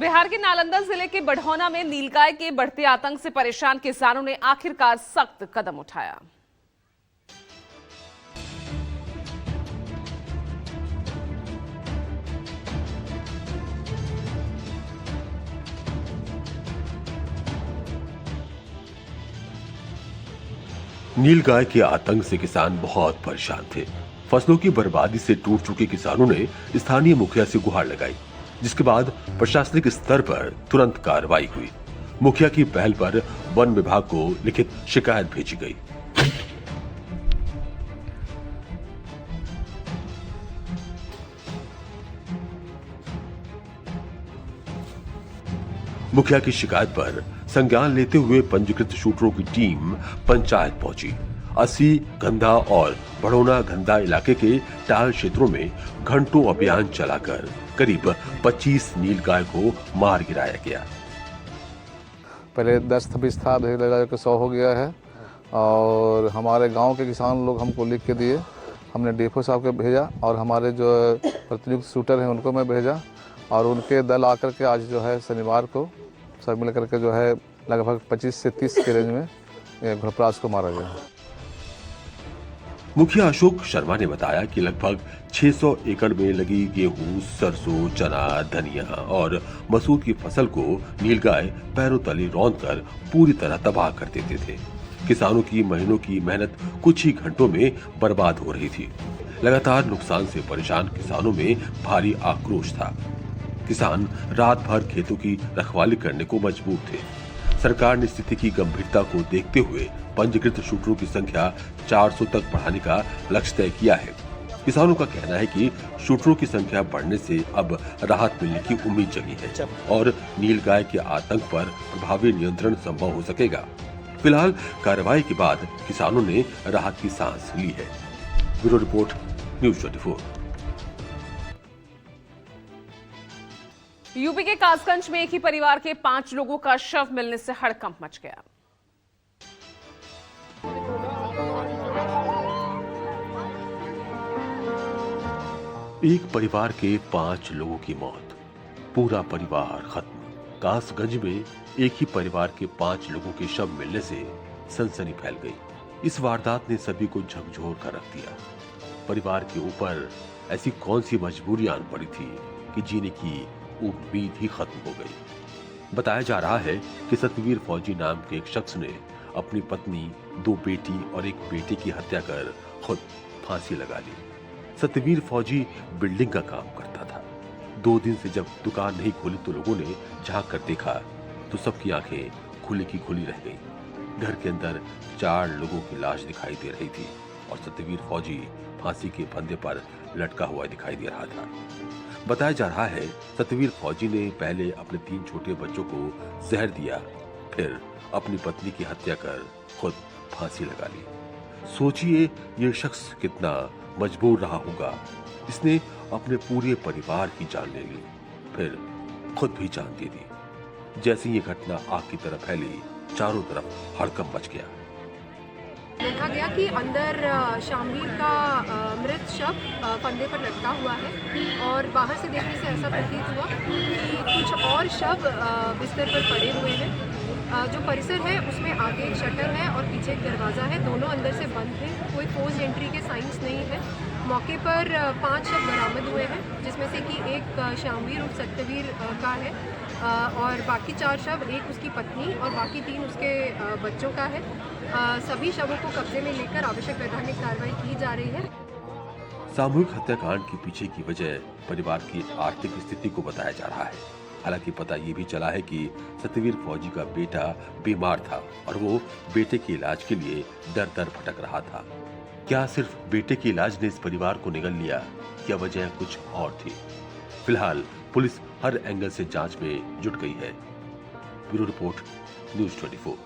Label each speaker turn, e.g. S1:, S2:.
S1: बिहार के नालंदा जिले के बढ़ौना में नीलगाय के बढ़ते आतंक से परेशान किसानों ने आखिरकार सख्त कदम उठाया।
S2: नीलगाय के आतंक से किसान बहुत परेशान थे। फसलों की बर्बादी से टूट चुके किसानों ने स्थानीय मुखिया से गुहार लगाई, जिसके बाद प्रशासनिक स्तर पर तुरंत कार्रवाई हुई। मुखिया की पहल पर वन विभाग को लिखित शिकायत भेजी गई। मुखिया की शिकायत पर संज्ञान लेते हुए पंजीकृत शूटरों की टीम पंचायत पहुंची। 80 गंधा और बढ़ौना गंधा इलाके के टाल क्षेत्रों में घंटों अभियान चलाकर करीब 25 नीलगाय को मार गिराया गया।
S3: पहले 10-20 था, धीरे-धीरे 100 हो गया है और हमारे गांव के किसान लोग हमको लिख के दिए। हमने डीएफओ साहब को भेजा और हमारे जो प्रतिनियुक्त शूटर हैं उनको मैं भेजा और उनके दल आकर के आज जो है शनिवार को सब मिल करके जो है लगभग 25 से 30 के रेंज में घोड़प्रास को मारा गया।
S2: मुखिया अशोक शर्मा ने बताया कि लगभग 600 एकड़ में लगी गेहूं, सरसों, चना, धनिया और मसूर की फसल को नीलगाय पैरों तले रौंदकर पूरी तरह तबाह कर देते थे। किसानों की महीनों की मेहनत कुछ ही घंटों में बर्बाद हो रही थी। लगातार नुकसान से परेशान किसानों में भारी आक्रोश था। किसान रात भर खेतों की रखवाली करने को मजबूर थे। सरकार ने स्थिति की गंभीरता को देखते हुए पंजीकृत शूटरों की संख्या 400 तक बढ़ाने का लक्ष्य तय किया है। किसानों का कहना है कि शूटरों की संख्या बढ़ने से अब राहत मिलने की उम्मीद जगी है और नीलगाय के आतंक पर प्रभावी नियंत्रण संभव हो सकेगा। फिलहाल कार्रवाई के बाद किसानों ने राहत की सांस ली है। Bureau report, news 24।
S1: यूपी के कासगंज में एक ही परिवार के 5 लोगों का शव मिलने से हड़कंप मच गया।
S2: एक परिवार के 5 लोगों की मौत, पूरा परिवार खत्म। कासगंज में एक ही परिवार के 5 लोगों के शव मिलने से सनसनी फैल गई। इस वारदात ने सभी को झकझोर कर रख दिया। परिवार के ऊपर ऐसी कौन सी मजबूरी आन पड़ी थी कि जीने की उम्मीद ही खत्म हो गई। बताया जा रहा है कि सतवीर फौजी नाम के एक शख्स ने अपनी पत्नी, 2 बेटी और 1 बेटे की हत्या कर खुद फांसी लगा ली। सतवीर फौजी बिल्डिंग का काम करता था। 2 दिन से जब दुकान नहीं खोली तो लोगों ने झांक कर देखा तो सबकी आंखें खुली की खुली रह गईं। घर के अंदर 4 लोगों की लाश दिखाई दे रही थी और सतवीर फौजी फांसी के फंदे पर लटका हुआ दिखाई दे रहा था। बताया जा रहा है सतवीर फौजी ने पहले अपने 3 छोटे बच्चों को जहर दिया, फिर अपनी पत्नी की हत्या कर खुद फांसी लगा ली। सोचिए ये शख्स कितना मजबूर रहा होगा। इसने अपने पूरे परिवार की जान ले ली, फिर खुद भी जान दे दी। जैसे ये घटना आग की तरह फैली, चारों तरफ हड़कंप मच गया।
S4: देखा गया कि अंदर शामवीर का मृत शव फंदे पर लटका हुआ है और बाहर से देखने से ऐसा प्रतीत हुआ कि कुछ और शव बिस्तर पर पड़े हुए हैं। जो परिसर है उसमें आगे एक शटर है और पीछे एक दरवाज़ा है, दोनों अंदर से बंद हैं। कोई फोर्स एंट्री के साइंस नहीं है। मौके पर 5 शव बरामद हुए हैं, जिसमें से कि एक शामवीर उर्फ सत्यवीर का है और बाकी 4 शव, एक उसकी पत्नी और बाकी 3 उसके बच्चों का है। सभी शवों को कब्जे में लेकर आवश्यक वैधानिक कार्रवाई की जा रही है।
S2: सामूहिक हत्याकांड के पीछे की वजह परिवार की आर्थिक स्थिति को बताया जा रहा है। हालांकि पता ये भी चला है कि सतवीर फौजी का बेटा बीमार था और वो बेटे के इलाज के लिए दर दर भटक रहा था। क्या सिर्फ बेटे के इलाज ने इस परिवार को निगल लिया या वजह कुछ और थी? फिलहाल पुलिस हर एंगल से जांच में जुट गई है। Bureau report, news 24।